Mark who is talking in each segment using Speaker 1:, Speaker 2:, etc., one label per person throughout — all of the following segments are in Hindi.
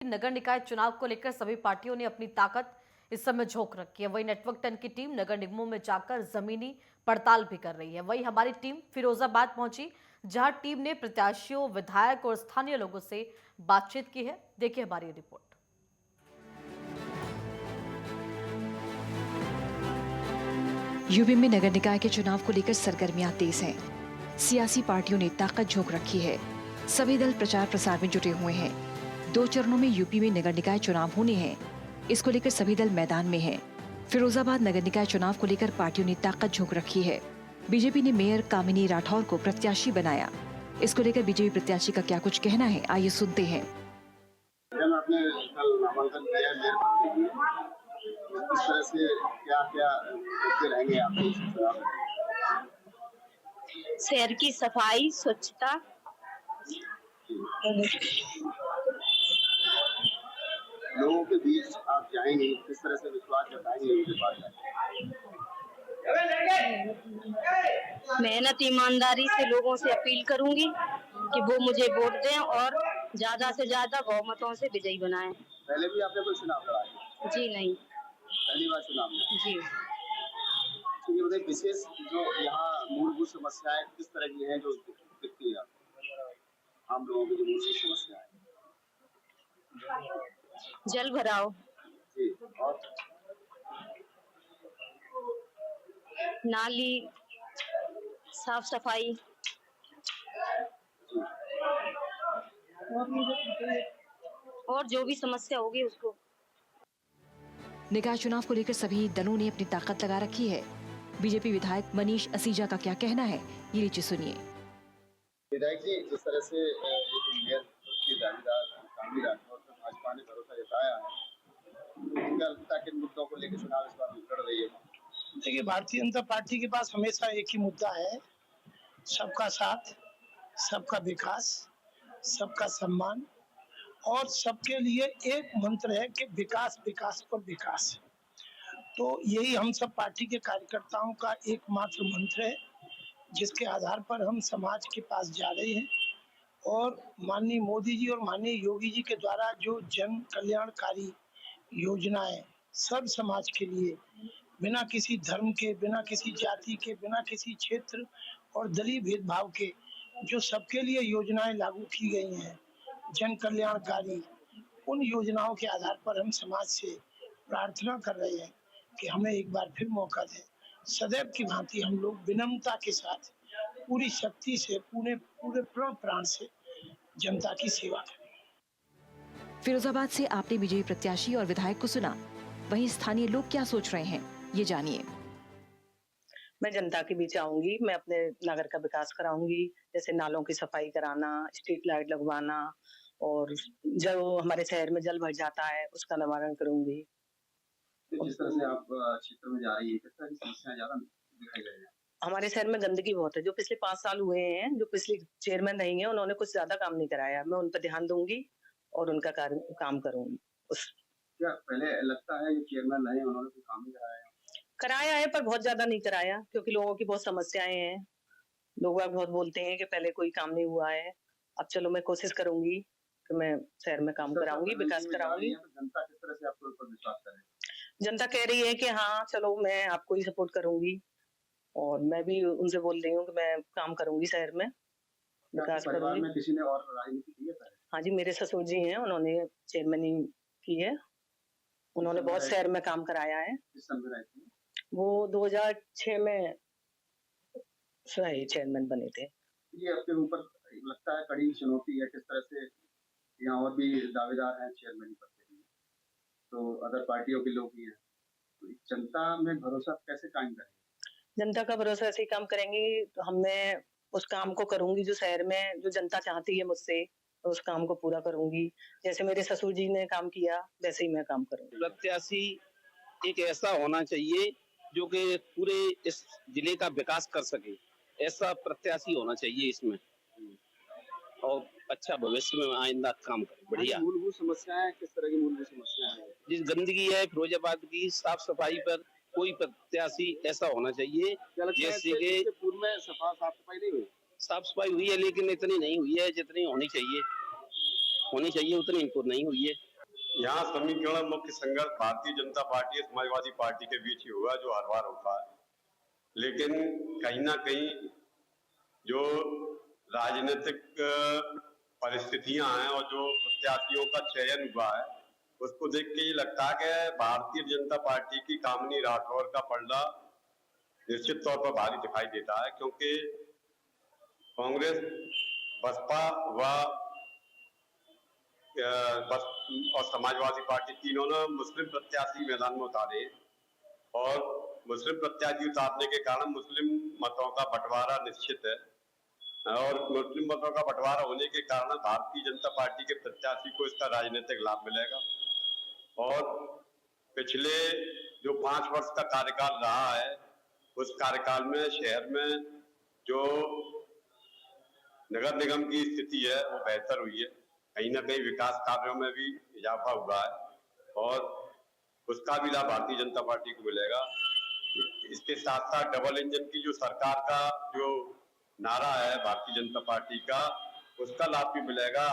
Speaker 1: नगर निकाय चुनाव को लेकर सभी पार्टियों ने अपनी ताकत इस समय झोंक रखी है। वही नेटवर्क 10 की टीम नगर निगमों में जाकर जमीनी पड़ताल भी कर रही है। वही हमारी टीम फिरोजाबाद पहुंची, जहां टीम ने प्रत्याशियों, विधायक और स्थानीय लोगों से बातचीत की है। देखिए हमारी रिपोर्ट।
Speaker 2: यूपी में नगर निकाय के चुनाव को लेकर सरगर्मियां तेज हैं। सियासी पार्टियों ने ताकत झोंक रखी है। सभी दल प्रचार प्रसार में जुटे हुए हैं। 2 चरणों में यूपी में नगर निकाय चुनाव होने हैं। इसको लेकर सभी दल मैदान में हैं। फिरोजाबाद नगर निकाय चुनाव को लेकर पार्टियों ने ताकत झोंक रखी है। बीजेपी ने मेयर कामिनी राठौर को प्रत्याशी बनाया। इसको लेकर बीजेपी प्रत्याशी का क्या कुछ कहना है, आइए सुनते हैं।
Speaker 3: आपने कल नामांकन किया है मेयर पद के लिए, इस तरह से क्या-क्या करते रहेंगे आप?
Speaker 4: शहर की सफाई, स्वच्छता।
Speaker 3: लोगों के बीच आप जाएंगे, किस तरह से विश्वास जताएंगे उनके पास जाके?
Speaker 4: मेहनत ईमानदारी से लोगों से अपील करूंगी कि वो मुझे वोट दें और ज्यादा से ज्यादा बहुमतों से विजयी बनाएं।
Speaker 3: पहले भी आपने कोई चुनाव लड़ा है?
Speaker 4: जी नहीं।
Speaker 3: पहली बार चुनाव में?
Speaker 4: जी।
Speaker 3: तो ये बताइए, विशेष जो यहाँ मूलभूत समस्याएं किस तरह की हैं जो दिखती है आम लोगों की, जो मूलभूत समस्या है?
Speaker 4: जल भराव
Speaker 3: जी, और
Speaker 4: नाली, साफ सफाई और जो भी समस्या होगी उसको।
Speaker 2: निकाय चुनाव को लेकर सभी दलों ने अपनी ताकत लगा रखी है। बीजेपी विधायक मनीष असीजा का क्या कहना है, ये लीजिए सुनिए।
Speaker 3: विधायक जी, जिस तरह से एक मेयर की दावेदार कामिनी राठौर पर भाजपा ने भरोसा जताया है, तो क्या लगता है कि मुद्दों को लेकर चुनाव इस बार लड़ रही है?
Speaker 5: देखिए, भारतीय जनता पार्टी के पास हमेशा एक ही मुद्दा है, सबका साथ, सबका विकास, सबका सम्मान और सबके लिए एक मंत्र है कि विकास विकास पर विकास। तो यही हम सब पार्टी के कार्यकर्ताओं का एकमात्र मंत्र है, जिसके आधार पर हम समाज के पास जा रहे हैं और माननीय मोदी जी और माननीय योगी जी के द्वारा जो जन कल्याणकारी योजनाएं सब समाज के लिए, बिना किसी धर्म के, बिना किसी जाति के, बिना किसी क्षेत्र और दलीय भेदभाव के जो सबके लिए योजनाएं लागू की गई हैं, जन कल्याणकारी, उन योजनाओं के आधार पर हम समाज से प्रार्थना कर रहे हैं कि हमें एक बार फिर मौका दें। सदैव की भांति हम लोग विनम्रता के साथ पूरी शक्ति से, पूरे प्राण से जनता की सेवा करें।
Speaker 2: फिरोजाबाद से आपने बीजेपी प्रत्याशी और विधायक को सुना। वहीं स्थानीय लोग क्या सोच रहे हैं, ये जानिए।
Speaker 6: मैं जनता के बीच आऊंगी, मैं अपने नगर का विकास कराऊंगी, जैसे नालों की सफाई कराना, स्ट्रीट लाइट लगवाना और जो हमारे शहर में जल भर जाता है उसका निवारण करूंगी।
Speaker 3: जिस तरह से आप क्षेत्र में जा रही है, किस तरह की समस्याएं ज्यादा दिखाई दे रही हैं?
Speaker 6: हमारे शहर में गंदगी बहुत है। जो पिछले 5 साल हुए हैं, जो पिछले चेयरमैन रही हैं, उन्होंने कुछ ज्यादा काम नहीं कराया। मैं उन पर ध्यान दूंगी और उनका काम करूंगी।
Speaker 3: क्या पहले लगता है ये चेयरमैन रहे, उन्होंने कोई काम नहीं
Speaker 6: कराया है, पर बहुत ज्यादा नहीं कराया, क्योंकि लोगों की बहुत समस्याएं हैं। लोग बहुत बोलते हैं कि पहले कोई काम नहीं हुआ है। अब चलो मैं कोशिश करूंगी कि मैं शहर में काम कराऊंगी, विकास कराऊंगी।
Speaker 3: जनता किस तरह से आपके ऊपर विश्वास करे?
Speaker 6: जनता कह रही है कि हाँ चलो मैं आपको ही सपोर्ट करूंगी और मैं भी उनसे बोल रही हूँ कि मैं काम करूंगी शहर में, विकास करूंगी।
Speaker 3: में किसी ने और राजनीति की है?
Speaker 6: हाँ जी, मेरे ससुर जी हैं, उन्होंने चेयरमैनी की है। उन्होंने बहुत शहर में काम कराया है।
Speaker 3: किस साल में रहे थे?
Speaker 6: वो 2006 में चेयरमैन बने थे।
Speaker 3: ये आपके ऊपर लगता है कड़ी चुनौती है, किस तरह से यहाँ और भी दावेदार हैं चेयरमैन पद के लिए, तो अदर पार्टियों के लोग भी हैं, तो जनता में भरोसा कैसे कायम करेंगे?
Speaker 6: जनता का भरोसा ऐसे ही काम करेंगे तो मैं उस काम को करूंगी जो शहर में जो जनता चाहती है मुझसे, तो उस काम को पूरा करूंगी। जैसे मेरे ससुर जी ने काम किया वैसे ही मैं काम करूंगी।
Speaker 7: प्रत्याशी एक ऐसा होना चाहिए जो कि पूरे इस जिले का विकास कर सके, ऐसा प्रत्याशी होना चाहिए इसमें, और अच्छा भविष्य में आइंदा काम करे। बढ़िया।
Speaker 3: मूलभूत समस्याएं किस तरह की मूलभूत समस्याएं हैं?
Speaker 7: जिस गंदगी है फिरोजाबाद की, साफ सफाई पर कोई प्रत्याशी ऐसा होना चाहिए जैसे कि
Speaker 3: पूर्व में साफ सफाई नहीं हुई।
Speaker 7: साफ सफाई हुई है लेकिन इतनी नहीं हुई है जितनी होनी चाहिए। उतनी इनको नहीं हुई है।
Speaker 8: यहाँ समीकरण मुख्य संघर्ष भारतीय जनता पार्टी और समाजवादी पार्टी के बीच ही होगा, जो हर बार होता है। लेकिन कहीं ना कहीं जो राजनीतिक परिस्थितियां हैं और जो प्रत्याशियों का चयन हुआ है, उसको देख के ये लगता है कि भारतीय जनता पार्टी की कामिनी राठौर का पलड़ा निश्चित तौर पर भारी दिखाई देता है, क्योंकि कांग्रेस, बसपा और समाजवादी पार्टी तीनों ने मुस्लिम प्रत्याशी मैदान में उतारे और मुस्लिम प्रत्याशी उतारने के कारण मुस्लिम मतों का बंटवारा निश्चित है और मुस्लिम मतों का बंटवारा होने के कारण भारतीय जनता पार्टी के प्रत्याशी को इसका राजनीतिक लाभ मिलेगा। और पिछले जो 5 वर्ष का कार्यकाल रहा है, उस कार्यकाल में शहर में जो नगर निगम की स्थिति है वो बेहतर हुई है, कहीं ना कहीं विकास कार्यों में भी इजाफा हुआ है और उसका भी लाभ भारतीय जनता पार्टी को मिलेगा। इसके साथ साथ डबल इंजन की जो सरकार का जो नारा है भारतीय जनता पार्टी का, उसका लाभ भी मिलेगा।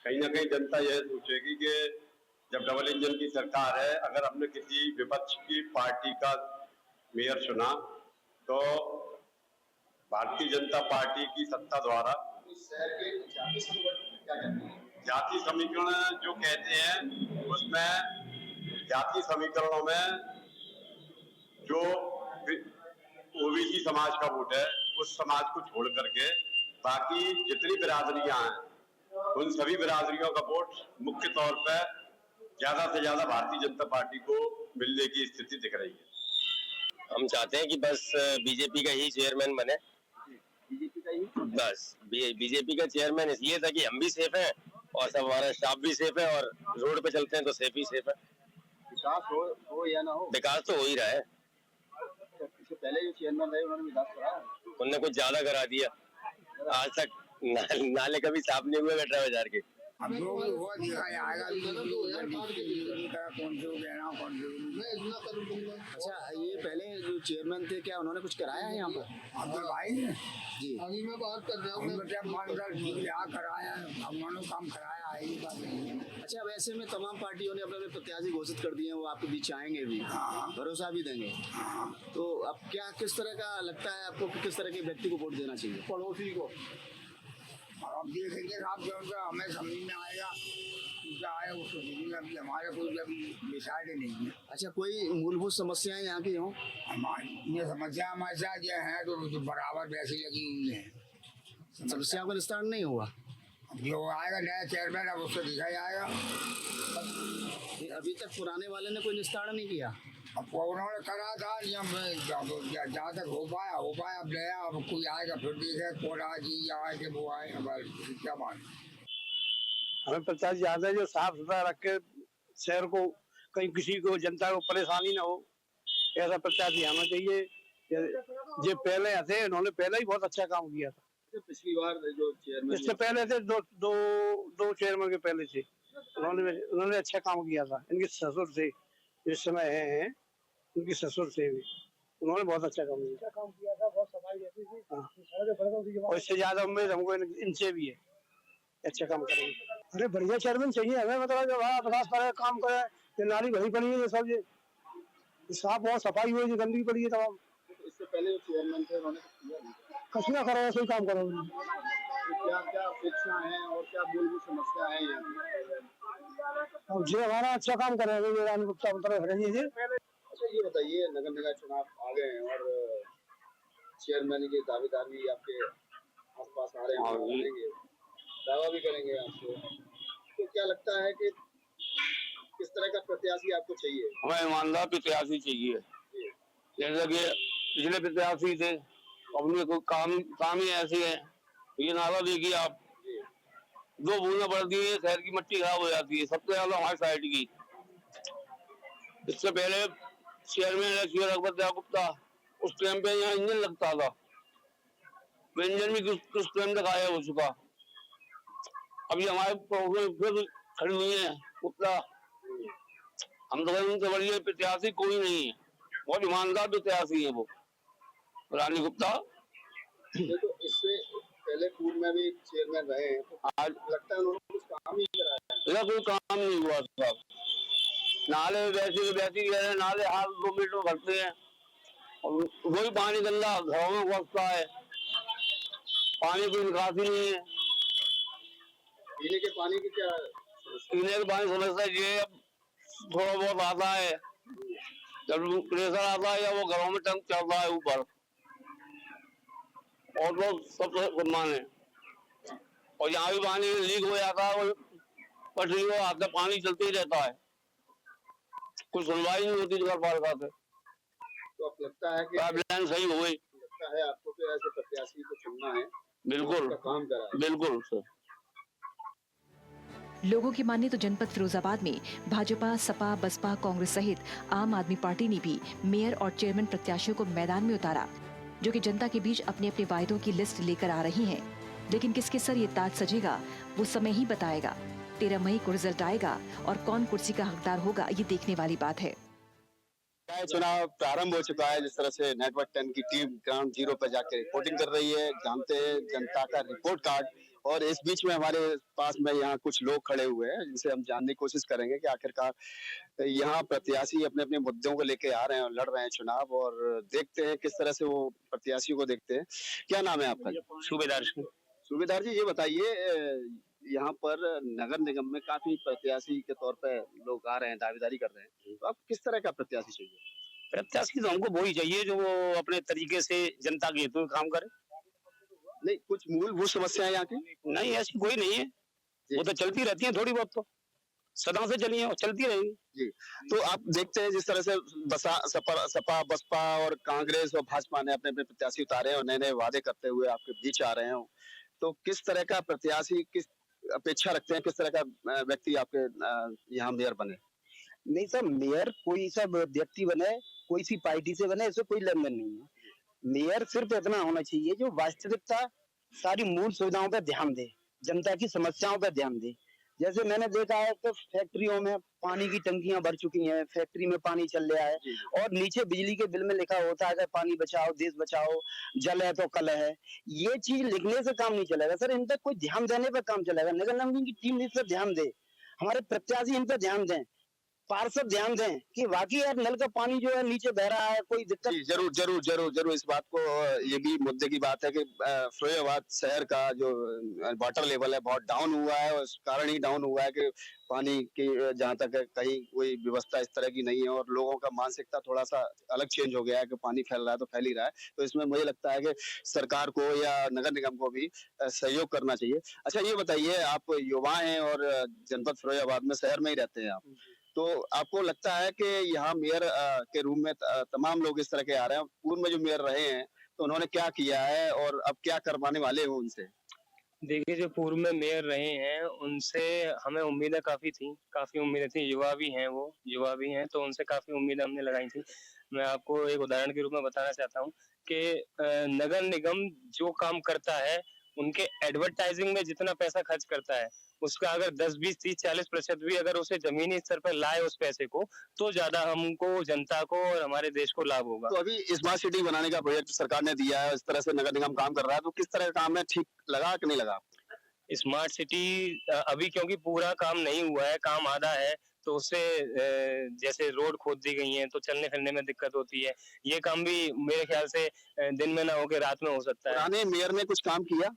Speaker 8: कहीं ना कहीं जनता यह सोचेगी कि जब डबल इंजन की सरकार है, अगर हमने किसी विपक्ष की पार्टी का मेयर चुना तो भारतीय जनता पार्टी की सत्ता द्वारा जाति समीकरण जो कहते हैं, उसमें जाति समीकरणों में जो ओबीसी समाज का वोट है, उस समाज को छोड़ करके बाकी जितनी बिरादरियां हैं, उन सभी बिरादरियों का वोट मुख्य तौर पर ज्यादा से ज्यादा भारतीय जनता पार्टी को मिलने की स्थिति दिख रही है।
Speaker 9: हम चाहते हैं कि बस बीजेपी का ही चेयरमैन बने।
Speaker 3: बीजेपी का ही
Speaker 9: बस बीजेपी का चेयरमैन इसलिए था कि हम भी सेफ हैं और सब हमारा स्टाफ भी सेफ है और रोड पे चलते हैं तो सेफ ही सेफ है।
Speaker 3: विकास हो या ना हो,
Speaker 9: विकास तो हो ही रहा है।
Speaker 3: इससे पहले जो चेयरमैन रहे उन्होंने विकास करा है?
Speaker 9: उनने कुछ ज्यादा करा दिया, आज तक नाले कभी साफ नहीं हुए गटर बाजार के।
Speaker 10: अब जो भी हुआ दिखा जाएगा, कौन से कहना कौन से।
Speaker 11: अच्छा, ये पहले जो चेयरमैन थे, क्या उन्होंने कुछ कराया है यहाँ पर?
Speaker 10: अब्दुल भाई
Speaker 11: जी,
Speaker 10: अभी मैं बात कर रहा हूँ, कराया उन्होंने काम कराया है, ये बात नहीं है।
Speaker 11: अच्छा, वैसे में तमाम पार्टियों ने अपने अपने प्रत्याशी घोषित कर दिए हैं, वो आपके बीच आएंगे भी, भरोसा भी देंगे, तो अब क्या किस तरह का लगता है आपको कि किस तरह के व्यक्ति को वोट देना चाहिए?
Speaker 10: पड़ोसी को। और अब देखेंगे साहब जो हमें समझ में आएगा क्या है, उसको देखेंगे। अभी हमारे कोई अभी डिसाइड नहीं है।
Speaker 11: अच्छा, कोई मूलभूत समस्याएं यहाँ की हों?
Speaker 10: हमारी ये समस्या हमारे साथ ये है तो बराबर वैसी लगी हुई है।
Speaker 11: समस्याओं का निस्तारण नहीं हुआ?
Speaker 10: जो आएगा नया चेयरमैन, अब उसको दिखा जाएगा।
Speaker 11: अभी तक पुराने वाले ने कोई निस्तारण नहीं किया?
Speaker 10: अब उन्होंने करा था नियम में, जहाँ तक हो पाया। अब नया, अब कोई आएगा फिर देखे कौन जी आए कि वो आए, अब क्या मान।
Speaker 5: हमें प्रत्याशी चाहते हैं जो साफ सुथरा रख के शहर को, कहीं किसी को जनता को परेशानी ना हो, ऐसा प्रत्याशी आना चाहिए। जो पहले थे उन्होंने पहले ही बहुत अच्छा काम किया था।
Speaker 3: पिछली बार जो चेयरमैन,
Speaker 5: इससे पहले थे दो चेयरमैन के पहले थे, उन्होंने अच्छा काम किया था। इनके ससुर थे, इस समय हैं, उनके ससुर थे भी, उन्होंने बहुत अच्छा काम किया था, बहुत सफाई रहती थी। और इससे ज्यादा उम्मीद हमको इनसे भी है, अच्छा काम करेंगे। अरे बढ़िया चेयरमैन चाहिए हमें, मतलब जो विकास करे, काम करे। ये नाली भरी पड़ी है, ये सब ये साफ बहुत सफाई हुई, गंदगी पड़ी है तमाम।
Speaker 3: इससे पहले जो चेयरमैन थे उन्होंने
Speaker 5: कुछ ना करो, ऐसे ही काम करो।
Speaker 3: क्या क्या अपेक्षा है और क्या मूलभूत समस्या है
Speaker 5: अब जो हमारा अच्छा काम करेंगे, ये रानी गुप्ता जी।
Speaker 3: अच्छा, ये बताइए, नगर निगम चुनाव आ गए हैं और चेयरमैन के दावेदार भी आपके आसपास आ रहे हैं, दावा भी करेंगे आपको, तो क्या लगता है कि किस तरह का प्रत्याशी आपको चाहिए?
Speaker 7: हमें ईमानदार प्रत्याशी चाहिए। जैसे कि पिछले प्रत्याशी थे, अपने को काम ही ऐसे है। ये नारा देखिए आप, 2 बूंदा पड़ती है शहर की मिट्टी खराब हो जाती है, सबसे ज्यादा हमारी साइड की। इससे पहले चेयरमैन रघुपत गुप्ता, उस टाइम पे यहाँ इंजन लगता था, इंजन भी कुछ टाइम तक आया हो चुका। अभी हमारे फिर खड़ी हुई है गुप्ता। हम तो उनसे बढ़िया प्रत्याशी कोई नहीं है, बहुत ईमानदार प्रत्याशी है वो रानी गुप्ता।
Speaker 3: देखो, इससे पहले पूर्व में भी चेयरमैन रहे हैं, तो
Speaker 7: आज
Speaker 3: लगता है उन्होंने कुछ काम ही कराया है।
Speaker 7: इधर कोई काम नहीं हुआ साहब। नाले वैसी है, नाले हाथ 2 मीटर में भरते हैं और वही पानी गंदा घरों में घुसता है, पानी की निकासी नहीं है।
Speaker 3: पीने के पानी की क्या?
Speaker 7: पीने के पानी समस्या ये है, थोड़ा बहुत आता है, जब प्रेशर आता है या वो घरों में टंक चलता है ऊपर, और तो सब सम्मान है। और यहाँ भी पानी लीक हो जाता है, वो पटरियों आते पानी चलते ही रहता है, कुछ सुनवाई नहीं होती नगर पालिका से।
Speaker 3: तो अब लगता है कि
Speaker 7: पाइपलाइन सही हो गई।
Speaker 3: लगता है आपको कि ऐसे प्रत्याशी को चुनना है,
Speaker 7: बिल्कुल
Speaker 3: काम करा है।
Speaker 7: बिल्कुल सर।
Speaker 2: लोगों की माने तो जनपद फिरोजाबाद में भाजपा, सपा, बसपा, कांग्रेस सहित आम आदमी पार्टी ने भी मेयर और चेयरमैन प्रत्याशियों को मैदान में उतारा, जो कि जनता के बीच अपने अपने वायदों की लिस्ट लेकर आ रही हैं। लेकिन किसके सर ये ताज सजेगा वो समय ही बताएगा। 13 मई को रिजल्ट आएगा और कौन कुर्सी का हकदार होगा ये देखने वाली बात है।
Speaker 3: चुनाव प्रारंभ हो चुका है। जिस तरह से नेटवर्क 10 की टीम ग्राउंड जीरो पर जाकर रिपोर्टिंग कर रही है, जानते हैं जनता का रिपोर्ट कार्ड। और इस बीच में हमारे पास में यहाँ कुछ लोग खड़े हुए हैं जिनसे हम जानने की कोशिश करेंगे कि आखिरकार यहाँ प्रत्याशी अपने अपने मुद्दों को लेके आ रहे हैं और लड़ रहे हैं चुनाव, और देखते हैं किस तरह से वो प्रत्याशियों को देखते हैं। क्या नाम है आपका?
Speaker 7: सूबेदार।
Speaker 3: सूबेदार जी, ये बताइए, यहाँ पर नगर निगम में काफी प्रत्याशी के तौर पे लोग आ रहे हैं, दावेदारी कर रहे हैं, तो आप किस तरह का प्रत्याशी चाहिए?
Speaker 7: प्रत्याशी तो हमको वही चाहिए जो वो अपने तरीके से जनता के हित में काम करे।
Speaker 3: नहीं, कुछ मूलभूत समस्याएं यहाँ की?
Speaker 7: नहीं, ऐसी कोई नहीं है, वो तो चलती रहती है थोड़ी बहुत, तो सदा से चली है और चलती रहेगी।
Speaker 3: जी, तो आप देखते हैं जिस तरह से सपा, बसपा और कांग्रेस और भाजपा ने अपने अपने प्रत्याशी उतारे और नए नए वादे करते हुए आपके बीच आ रहे हैं, तो किस तरह का प्रत्याशी, किस अपेक्षा रखते हैं, किस तरह का व्यक्ति आपके यहाँ मेयर बने?
Speaker 12: नहीं सर, मेयर कोई सा व्यक्ति बने, कोई सी पार्टी से बने, इससे कोई लेन देन नहीं है। मेयर सिर्फ इतना होना चाहिए जो वास्तविकता सारी मूल सुविधाओं पर ध्यान दे, जनता की समस्याओं पर ध्यान दे। जैसे मैंने देखा है तो फैक्ट्रियों में पानी की टंकियां भर चुकी हैं, फैक्ट्री में पानी चल रहा है और नीचे बिजली के बिल में लिखा होता है पानी बचाओ, देश बचाओ, जल है तो कल है। ये चीज लिखने से काम नहीं चलेगा सर, इन पर कोई ध्यान देने पर काम चलेगा। नगर निगम की टीम इस पर ध्यान दे, हमारे प्रत्याशी इन पर ध्यान दें, पार्षद ध्यान दें कि वाकई यार नल का पानी जो है नीचे बह रहा है, कोई दिक्कत।
Speaker 3: जरूर जरूर जरूर जरूर इस बात को, ये भी मुद्दे की बात है कि फिरोजाबाद शहर का जो वाटर लेवल है बहुत डाउन हुआ है, और इस कारण ही डाउन हुआ है कि पानी की जहाँ तक कहीं कोई व्यवस्था इस तरह की नहीं है, और लोगों का मानसिकता थोड़ा सा अलग चेंज हो गया है कि पानी फैल रहा है तो फैल ही रहा है। तो इसमें मुझे लगता है कि सरकार को या नगर निगम को भी सहयोग करना चाहिए। अच्छा, ये बताइए, आप युवा हैं और जनपद फिरोजाबाद में शहर में ही रहते हैं आप, तो आपको लगता है कि यहाँ मेयर के रूम में तमाम लोग इस तरह के आ रहे हैं? पूर्व में जो मेयर रहे हैं तो उन्होंने क्या किया है और अब क्या करवाने वाले हो उनसे?
Speaker 9: देखिए, जो पूर्व में मेयर रहे हैं उनसे हमें उम्मीदें काफी उम्मीदें थी। युवा भी हैं, वो युवा भी हैं, तो उनसे काफी उम्मीदें हमने लगाई थी। मैं आपको एक उदाहरण के रूप में बताना चाहता हूँ कि नगर निगम जो काम करता है, उनके एडवर्टाइजिंग में जितना पैसा खर्च करता है, उसका अगर 10, 20, 30, 40% भी अगर उसे जमीनी स्तर पर लाए उस पैसे को, तो ज्यादा हमको, जनता को और हमारे देश को लाभ होगा।
Speaker 3: तो अभी स्मार्ट सिटी बनाने का प्रोजेक्ट सरकार ने दिया है, इस तरह से नगर निगम काम कर रहा है, तो किस तरह का काम है, ठीक लगा कि नहीं लगा?
Speaker 9: स्मार्ट सिटी अभी क्योंकि पूरा काम नहीं हुआ है, काम आधा है, तो उससे जैसे रोड खोद दी गई हैं तो चलने फिरने में दिक्कत होती है। ये काम भी मेरे ख्याल से दिन में ना होके रात में हो सकता है।
Speaker 3: पुराने मेयर ने कुछ काम किया?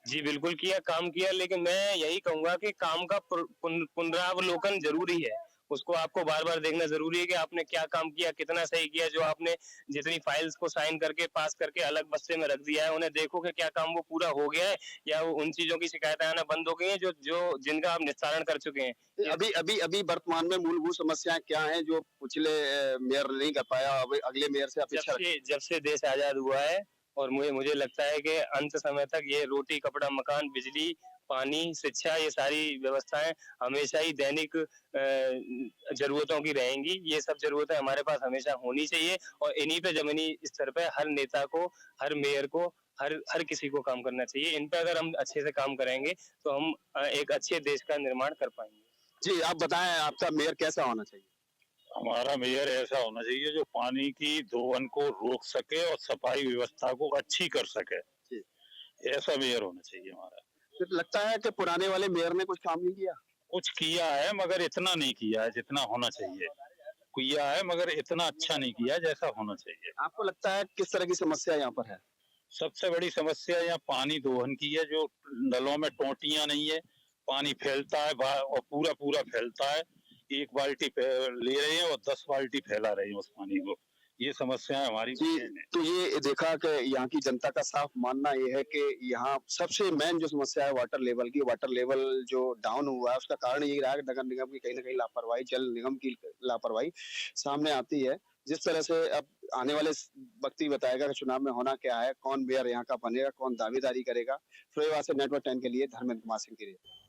Speaker 9: जी बिल्कुल काम किया, लेकिन मैं यही कहूंगा कि काम का पुनरावलोकन जरूरी है। उसको आपको बार बार देखना जरूरी है कि आपने क्या काम किया, कितना सही किया। जो आपने जितनी फाइल्स को साइन करके पास करके अलग बस्ते में रख दिया है, उन्हें देखो कि क्या काम वो पूरा हो गया है या वो उन चीजों की शिकायतें आना बंद हो गई हैं जो जिनका आप निस्तारण कर चुके हैं।
Speaker 3: अभी वर्तमान में मूलभूत समस्याएं क्या हैं जो पिछले मेयर नहीं कर पाया, अब अगले मेयर से अपेक्षा?
Speaker 9: जब से देश आजाद हुआ है और मुझे लगता है कि अंत समय तक ये रोटी, कपड़ा, मकान, बिजली, पानी, शिक्षा, ये सारी व्यवस्थाएं हमेशा ही दैनिक जरूरतों की रहेंगी। ये सब जरूरतें हमारे पास हमेशा होनी चाहिए और इन्हीं पे जमीनी स्तर पे हर नेता को, हर मेयर को, हर किसी को काम करना चाहिए। इन पे अगर हम अच्छे से काम करेंगे तो हम एक अच्छे देश का निर्माण कर पाएंगे।
Speaker 3: जी, आप बताएं, आपका मेयर कैसा होना चाहिए?
Speaker 13: हमारा मेयर ऐसा होना चाहिए जो पानी की दोहन को रोक सके और सफाई व्यवस्था को अच्छी कर सके, ऐसा मेयर होना चाहिए हमारा।
Speaker 3: तो लगता है कि पुराने वाले मेयर ने कुछ काम नहीं किया।
Speaker 13: कुछ किया है मगर इतना नहीं किया है जितना होना चाहिए। किया है मगर इतना अच्छा नहीं किया जैसा होना चाहिए।
Speaker 3: आपको लगता है किस तरह की समस्या यहाँ पर है?
Speaker 13: सबसे बड़ी समस्या यहाँ पानी दोहन की है, जो नलों में टोटियां नहीं है, पानी फैलता है और पूरा पूरा फैलता है। एक बाल्टी ले रहे हैं और 10 बाल्टी फैला रहे हैं उस पानी को। ये समस्या हमारी
Speaker 3: जी, तो ये देखा कि यहाँ की जनता का साफ मानना ये है कि यहाँ सबसे मेन जो समस्या है वाटर लेवल की, वाटर लेवल जो डाउन हुआ है उसका कारण यही रहा है कि नगर निगम की कहीं ना कहीं लापरवाही, जल निगम की लापरवाही सामने आती है। जिस तरह से अब आने वाले वक्त ही बताएगा कि चुनाव में होना क्या है, कौन मेयर यहाँ का बनेगा, कौन दावेदारी करेगा। फिरोजाबाद से नेटवर्क 10 के लिए धर्मेंद्र कुमार सिंह की रिपोर्ट।